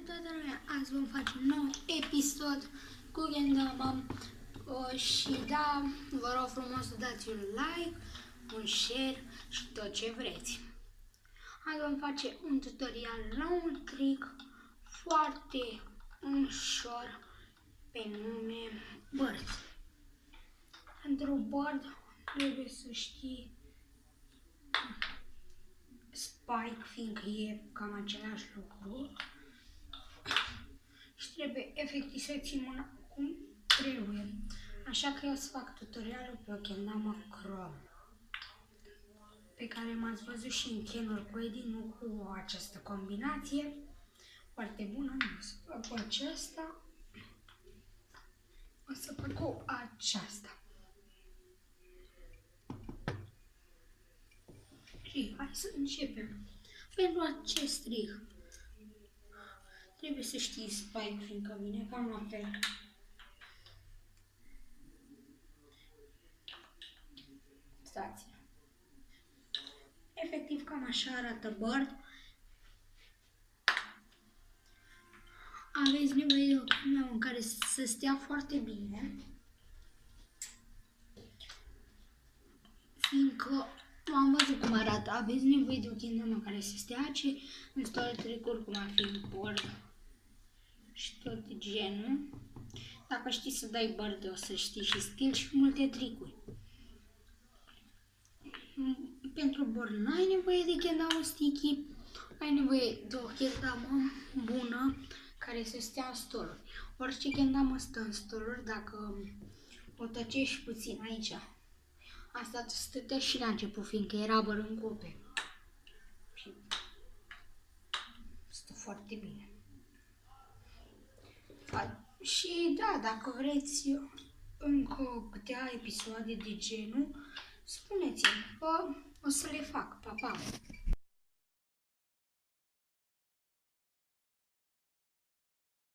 toată lumea! Azi vom face un nou episod cu Gendama și da, vă rog frumos să dați un like, un share și tot ce vreți. Azi vom face un tutorial la un trick foarte ușor pe nume Bird. Pentru Bird trebuie să știi Spike, fiindcă e cam același lucru și trebuie efectiv să ții mâna cum trebuie. Așa că eu o să fac tutorialul pe o Gendama Chrome, pe care m-ați văzut și în Kenner cu Eddie, nu cu această combinație foarte bună. Nu o să fac cu aceasta, o să fac cu aceasta. Și hai să începem. Pentru acest trick trebuie să știi Spike, fiindcă vine cam la fel. Stați. Efectiv cam așa arată Bird. Aveți nevoie de o cameră în care să stea foarte bine, fiindcă am văzut cum arată. Aveți nevoie de o Gendama care să stea, ce instale tricuri cum ar fi Bird și tot genul. Dacă știi să dai Bird, o să știi și stil și multe tricuri. Pentru Bird nu ai nevoie de Gendama sticky, ai nevoie de o Gendama bună care să stea în stoluri. Orice Gendama stă în stoluri, dacă o tăcești puțin aici. Asta stătea și la început, fiindcă era Bird în cope. Și stă foarte bine. Și da, dacă vreți încă câteva episoade de genul, spuneți-mi, o să le fac. Pa, pa!